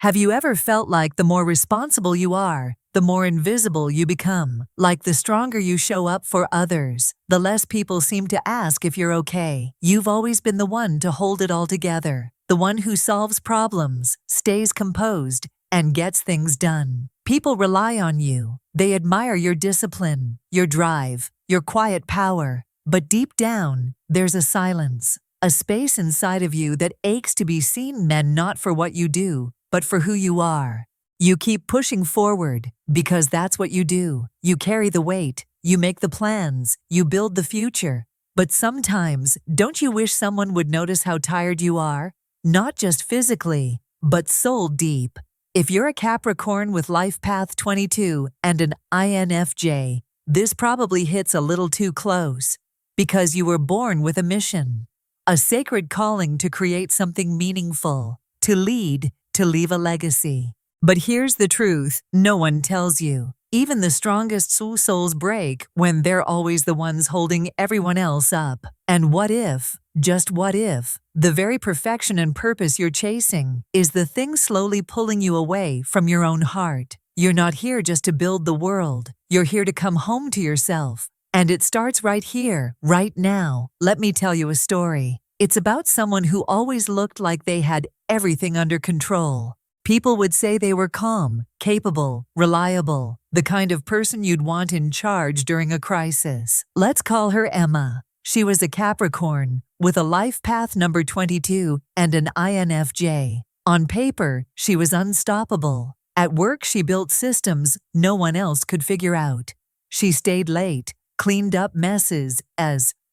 Have you ever felt like the more responsible you are, the more invisible you become? Like the stronger you show up for others, the less people seem to ask if you're okay. You've always been the one to hold it all together, the one who solves problems, stays composed, and gets things done. People rely on you. They admire your discipline, your drive, your quiet power. But deep down, there's a silence, a space inside of you that aches to be seen, men, not for what you do, but for who you are. You keep pushing forward because that's what you do. You carry the weight, you make the plans, you build the future. But sometimes, don't you wish someone would notice how tired you are? Not just physically, but soul deep. If you're a Capricorn with Life Path 22 and an INFJ, this probably hits a little too close. Because you were born with a mission, a sacred calling to create something meaningful, to lead, to leave a legacy. But here's the truth no one tells you. Even the strongest souls break when they're always the ones holding everyone else up. And what if, just what if, the very perfection and purpose you're chasing is the thing slowly pulling you away from your own heart? You're not here just to build the world. You're here to come home to yourself. And it starts right here, right now. Let me tell you a story. It's about someone who always looked like they had everything under control. People would say they were calm, capable, reliable, the kind of person you'd want in charge during a crisis. Let's call her Emma. She was a Capricorn with a life path number 22 and an INFJ. On paper, she was unstoppable. At work, she built systems no one else could figure out. She stayed late, cleaned up messes,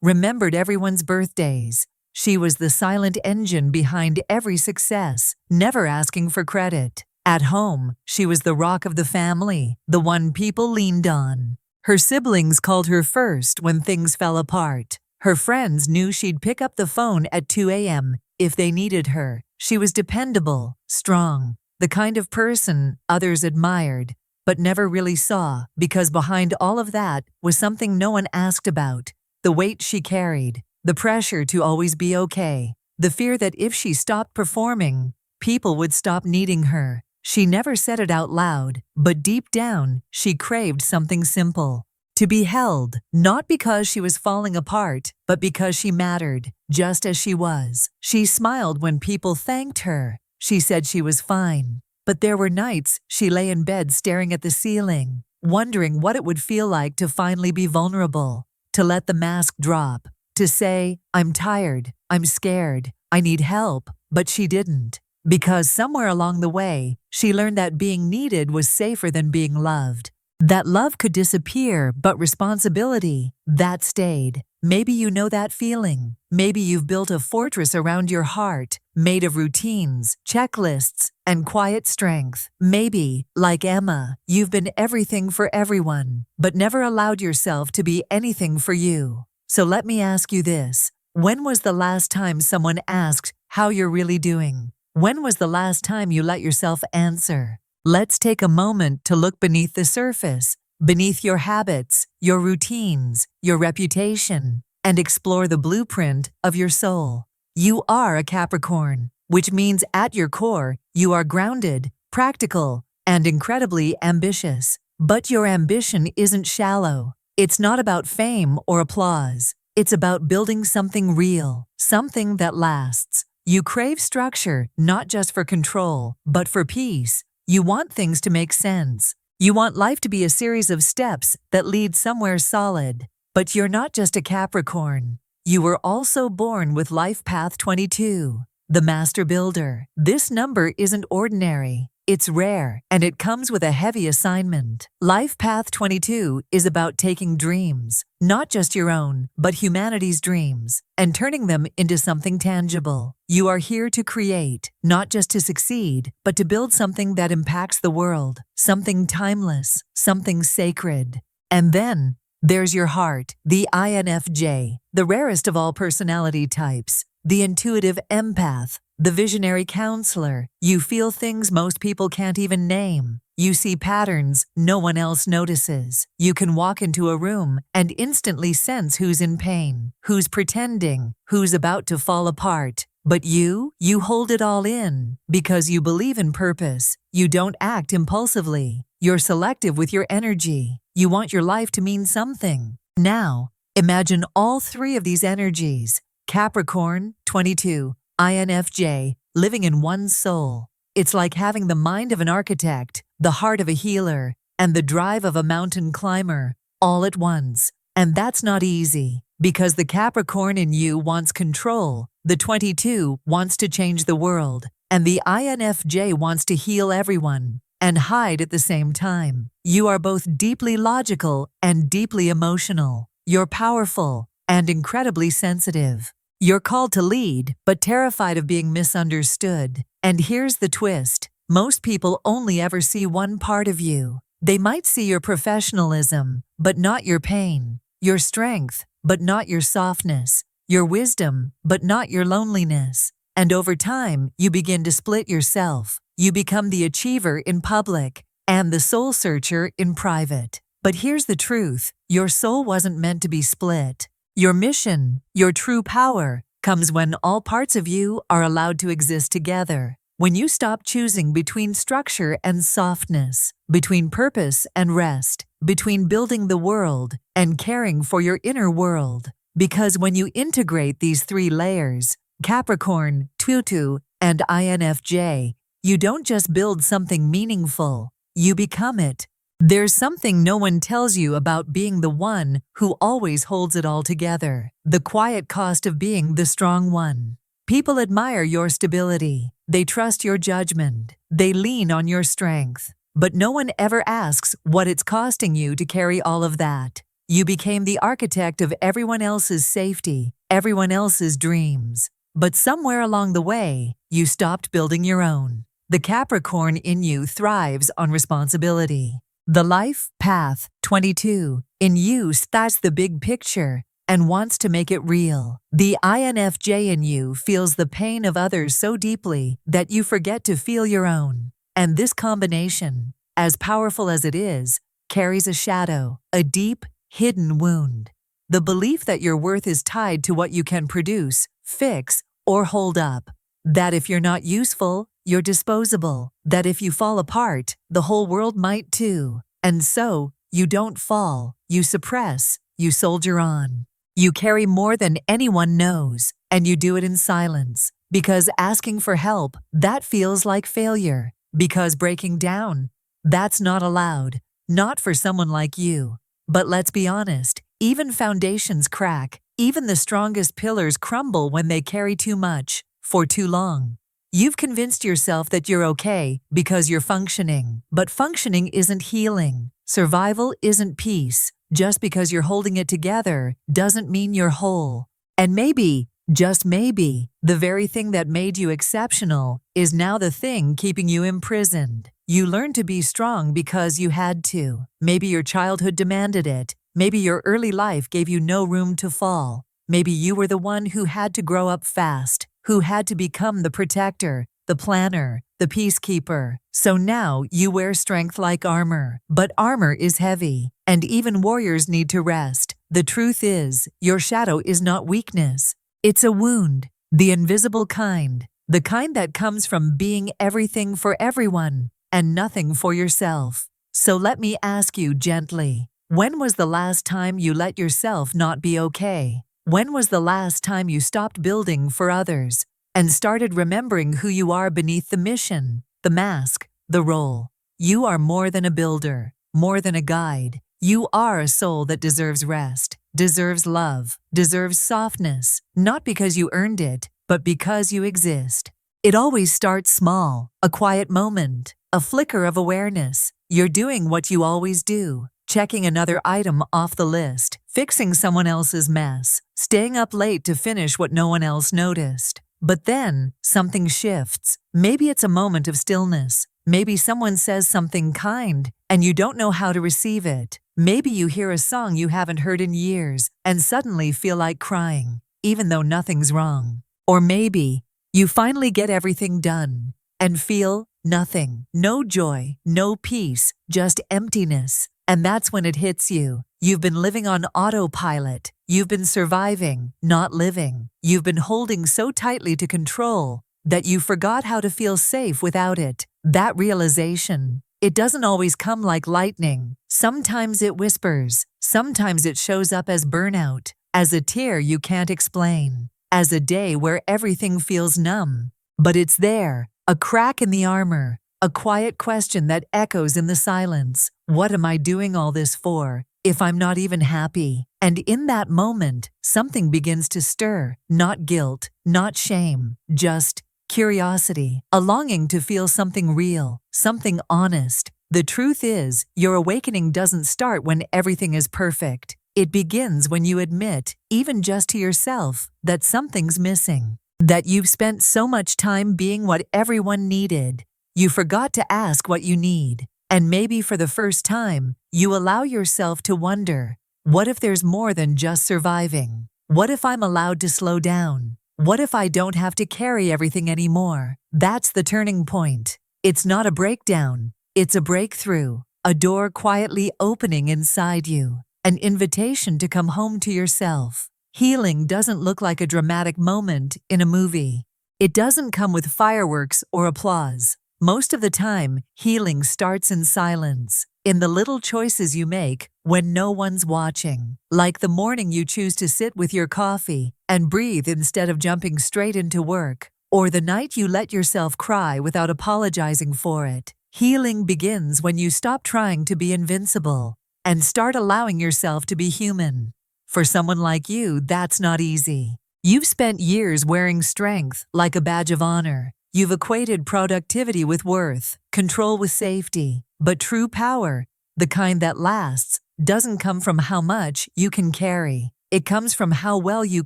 remembered everyone's birthdays. She was the silent engine behind every success, never asking for credit. At home, she was the rock of the family, the one people leaned on. Her siblings called her first when things fell apart. Her friends knew she'd pick up the phone at 2 a.m. if they needed her. She was dependable, strong, the kind of person others admired, but never really saw, because behind all of that was something no one asked about: the weight she carried, the pressure to always be okay, the fear that if she stopped performing, people would stop needing her. She never said it out loud, but deep down, she craved something simple: to be held, not because she was falling apart, but because she mattered, just as she was. She smiled when people thanked her. She said she was fine. But there were nights she lay in bed staring at the ceiling, wondering what it would feel like to finally be vulnerable, to let the mask drop, to say, "I'm tired, I'm scared, I need help," but she didn't. Because somewhere along the way, she learned that being needed was safer than being loved. That love could disappear, but responsibility, that stayed. Maybe you know that feeling. Maybe you've built a fortress around your heart, made of routines, checklists, and quiet strength. Maybe, like Emma, you've been everything for everyone, but never allowed yourself to be anything for you. So let me ask you this. When was the last time someone asked how you're really doing? When was the last time you let yourself answer? Let's take a moment to look beneath the surface, beneath your habits, your routines, your reputation, and explore the blueprint of your soul. You are a Capricorn, which means at your core, you are grounded, practical, and incredibly ambitious. But your ambition isn't shallow. It's not about fame or applause. It's about building something real, something that lasts. You crave structure, not just for control, but for peace. You want things to make sense. You want life to be a series of steps that lead somewhere solid. But you're not just a Capricorn. You were also born with Life Path 22, the Master Builder. This number isn't ordinary. It's rare, and it comes with a heavy assignment. Life Path 22 is about taking dreams, not just your own, but humanity's dreams, and turning them into something tangible. You are here to create, not just to succeed, but to build something that impacts the world, something timeless, something sacred. And then, there's your heart, the INFJ, the rarest of all personality types, the intuitive empath, the visionary counselor. You feel things most people can't even name. You see patterns no one else notices. You can walk into a room and instantly sense who's in pain, who's pretending, who's about to fall apart. But you hold it all in because you believe in purpose. You don't act impulsively. You're selective with your energy. You want your life to mean something. Now, imagine all three of these energies, Capricorn, 22, INFJ, living in one soul. It's like having the mind of an architect, the heart of a healer, and the drive of a mountain climber, all at once. And that's not easy, because the Capricorn in you wants control, the 22 wants to change the world, and the INFJ wants to heal everyone and hide at the same time. You are both deeply logical and deeply emotional. You're powerful and incredibly sensitive. You're called to lead, but terrified of being misunderstood. And here's the twist. Most people only ever see one part of you. They might see your professionalism, but not your pain, your strength, but not your softness, your wisdom, but not your loneliness. And over time, you begin to split yourself. You become the achiever in public and the soul searcher in private. But here's the truth. Your soul wasn't meant to be split. Your mission, your true power, comes when all parts of you are allowed to exist together. When you stop choosing between structure and softness, between purpose and rest, between building the world and caring for your inner world. Because when you integrate these three layers, Capricorn, 22, and INFJ, you don't just build something meaningful, you become it. There's something no one tells you about being the one who always holds it all together. The quiet cost of being the strong one. People admire your stability. They trust your judgment. They lean on your strength. But no one ever asks what it's costing you to carry all of that. You became the architect of everyone else's safety, everyone else's dreams. But somewhere along the way, you stopped building your own. The Capricorn in you thrives on responsibility. The life path, 22, in you starts the big picture and wants to make it real. The INFJ in you feels the pain of others so deeply that you forget to feel your own. And this combination, as powerful as it is, carries a shadow, a deep, hidden wound. The belief that your worth is tied to what you can produce, fix, or hold up. That if you're not useful, you're disposable. That if you fall apart, the whole world might too. And so, you don't fall, you suppress, you soldier on. You carry more than anyone knows, and you do it in silence. Because asking for help, that feels like failure. Because breaking down, that's not allowed. Not for someone like you. But let's be honest, even foundations crack. Even the strongest pillars crumble when they carry too much, for too long. You've convinced yourself that you're okay because you're functioning. But functioning isn't healing. Survival isn't peace. Just because you're holding it together doesn't mean you're whole. And maybe, just maybe, the very thing that made you exceptional is now the thing keeping you imprisoned. You learned to be strong because you had to. Maybe your childhood demanded it. Maybe your early life gave you no room to fall. Maybe you were the one who had to grow up fast, who had to become the protector, the planner, the peacekeeper. So now you wear strength like armor. But armor is heavy, and even warriors need to rest. The truth is, your shadow is not weakness. It's a wound, the invisible kind, the kind that comes from being everything for everyone and nothing for yourself. So let me ask you gently, when was the last time you let yourself not be okay? When was the last time you stopped building for others and started remembering who you are beneath the mission, the mask, the role? You are more than a builder, more than a guide. You are a soul that deserves rest, deserves love, deserves softness, not because you earned it, but because you exist. It always starts small, a quiet moment, a flicker of awareness. You're doing what you always do. Checking another item off the list, fixing someone else's mess, staying up late to finish what no one else noticed. But then, something shifts. Maybe it's a moment of stillness. Maybe someone says something kind, and you don't know how to receive it. Maybe you hear a song you haven't heard in years, and suddenly feel like crying, even though nothing's wrong. Or maybe, you finally get everything done, and feel nothing. No joy, no peace, just emptiness. And that's when it hits you. You've been living on autopilot. You've been surviving, not living. You've been holding so tightly to control that you forgot how to feel safe without it. That realization, it doesn't always come like lightning. Sometimes it whispers. Sometimes it shows up as burnout, as a tear you can't explain, as a day where everything feels numb. But it's there, a crack in the armor, a quiet question that echoes in the silence. What am I doing all this for, if I'm not even happy? And in that moment, something begins to stir. Not guilt, not shame, just curiosity, a longing to feel something real, something honest. The truth is, your awakening doesn't start when everything is perfect. It begins when you admit, even just to yourself, that something's missing. That you've spent so much time being what everyone needed. You forgot to ask what you need. And maybe for the first time, you allow yourself to wonder, what if there's more than just surviving? What if I'm allowed to slow down? What if I don't have to carry everything anymore? That's the turning point. It's not a breakdown. It's a breakthrough. A door quietly opening inside you. An invitation to come home to yourself. Healing doesn't look like a dramatic moment in a movie. It doesn't come with fireworks or applause. Most of the time, healing starts in silence, in the little choices you make when no one's watching. Like the morning you choose to sit with your coffee and breathe instead of jumping straight into work, or the night you let yourself cry without apologizing for it. Healing begins when you stop trying to be invincible and start allowing yourself to be human. For someone like you, that's not easy. You've spent years wearing strength like a badge of honor. You've equated productivity with worth, control with safety. But true power, the kind that lasts, doesn't come from how much you can carry. It comes from how well you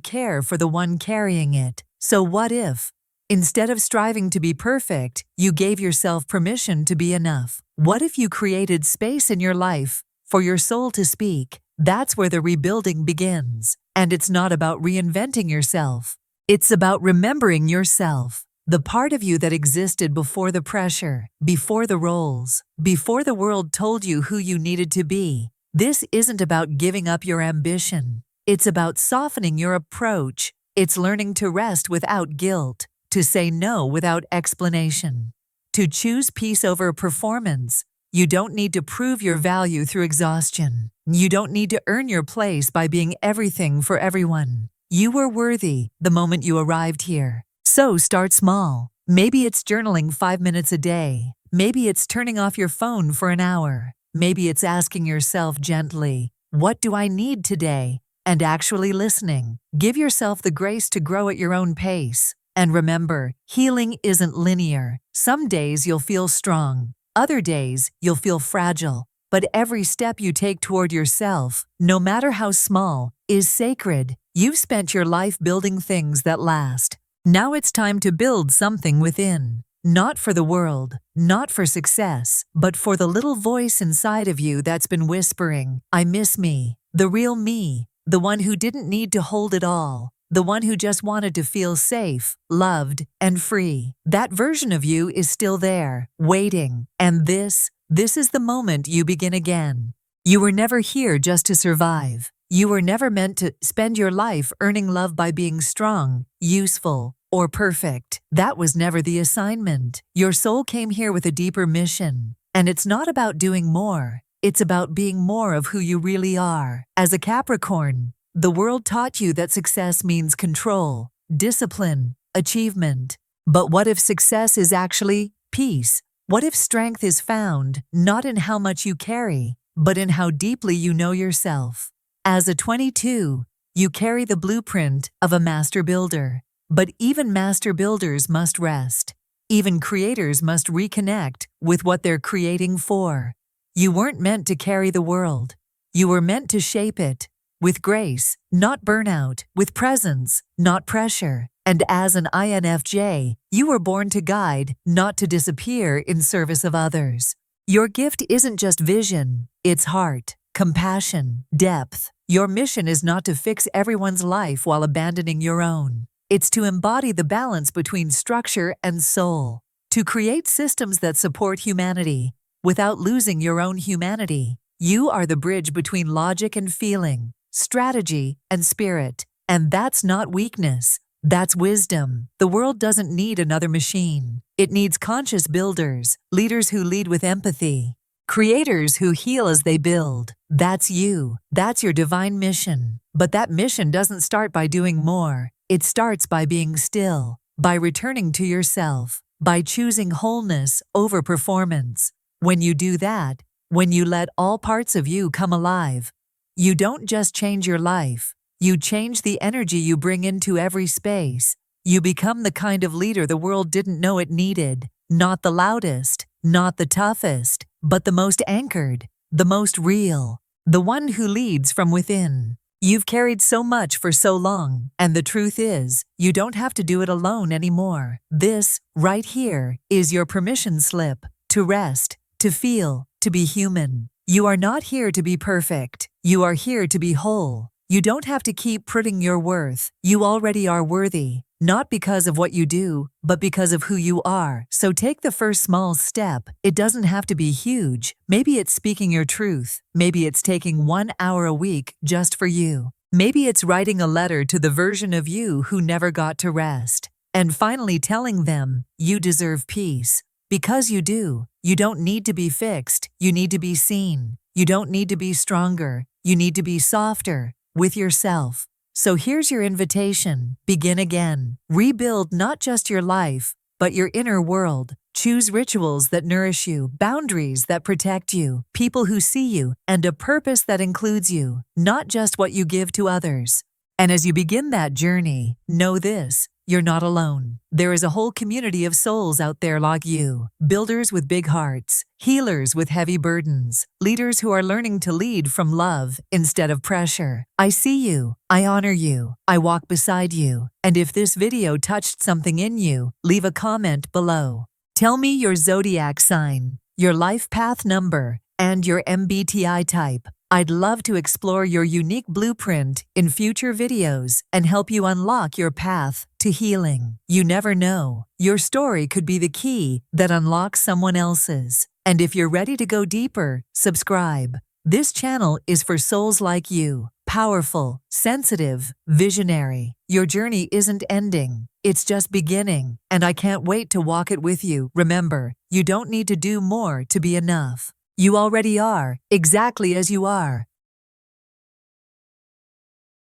care for the one carrying it. So what if, instead of striving to be perfect, you gave yourself permission to be enough? What if you created space in your life for your soul to speak? That's where the rebuilding begins. And it's not about reinventing yourself. It's about remembering yourself. The part of you that existed before the pressure, before the roles, before the world told you who you needed to be. This isn't about giving up your ambition. It's about softening your approach. It's learning to rest without guilt, to say no without explanation, to choose peace over performance. You don't need to prove your value through exhaustion. You don't need to earn your place by being everything for everyone. You were worthy the moment you arrived here. So start small. Maybe it's journaling 5 minutes a day. Maybe it's turning off your phone for an hour. Maybe it's asking yourself gently, what do I need today? And actually listening. Give yourself the grace to grow at your own pace. And remember, healing isn't linear. Some days you'll feel strong. Other days you'll feel fragile. But every step you take toward yourself, no matter how small, is sacred. You've spent your life building things that last. Now it's time to build something within. Not for the world, not for success, but for the little voice inside of you that's been whispering, I miss me. The real me. The one who didn't need to hold it all. The one who just wanted to feel safe, loved, and free. That version of you is still there, waiting. And this is the moment you begin again. You were never here just to survive. You were never meant to spend your life earning love by being strong, useful, or perfect. That was never the assignment. Your soul came here with a deeper mission. And it's not about doing more. It's about being more of who you really are. As a Capricorn, the world taught you that success means control, discipline, achievement. But what if success is actually peace? What if strength is found not in how much you carry, but in how deeply you know yourself? As a 22, you carry the blueprint of a master builder. But even master builders must rest. Even creators must reconnect with what they're creating for. You weren't meant to carry the world. You were meant to shape it. With grace, not burnout, with presence, not pressure. And as an INFJ, you were born to guide, not to disappear in service of others. Your gift isn't just vision, it's heart, compassion, depth. Your mission is not to fix everyone's life while abandoning your own. It's to embody the balance between structure and soul, to create systems that support humanity without losing your own humanity. You are the bridge between logic and feeling, strategy, and spirit. And that's not weakness. That's wisdom. The world doesn't need another machine. It needs conscious builders, leaders who lead with empathy, creators who heal as they build. That's you. That's your divine mission. But that mission doesn't start by doing more. It starts by being still, by returning to yourself, by choosing wholeness over performance. When you do that, when you let all parts of you come alive, you don't just change your life. You change the energy you bring into every space. You become the kind of leader the world didn't know it needed. Not the loudest, not the toughest, but the most anchored, the most real, the one who leads from within. You've carried so much for so long, and the truth is, you don't have to do it alone anymore. This, right here, is your permission slip to rest, to feel, to be human. You are not here to be perfect. You are here to be whole. You don't have to keep proving your worth. You already are worthy, not because of what you do, but because of who you are. So take the first small step. It doesn't have to be huge. Maybe it's speaking your truth. Maybe it's taking 1 hour a week just for you. Maybe it's writing a letter to the version of you who never got to rest. And finally telling them, you deserve peace. Because you do. You don't need to be fixed. You need to be seen. You don't need to be stronger. You need to be softer. With yourself. So here's your invitation. Begin again. Rebuild not just your life, but your inner world. Choose rituals that nourish you, boundaries that protect you, people who see you, and a purpose that includes you, not just what you give to others. And as you begin that journey, know this. You're not alone. There is a whole community of souls out there like you, builders with big hearts, healers with heavy burdens, leaders who are learning to lead from love instead of pressure. I see you. I honor you. I walk beside you. And if this video touched something in you, leave a comment below. Tell me your zodiac sign, your life path number, and your MBTI type. I'd love to explore your unique blueprint in future videos and help you unlock your path to healing. You never know. Your story could be the key that unlocks someone else's. And if you're ready to go deeper, subscribe. This channel is for souls like you. Powerful, sensitive, visionary. Your journey isn't ending. It's just beginning. And I can't wait to walk it with you. Remember, you don't need to do more to be enough. You already are, exactly as you are.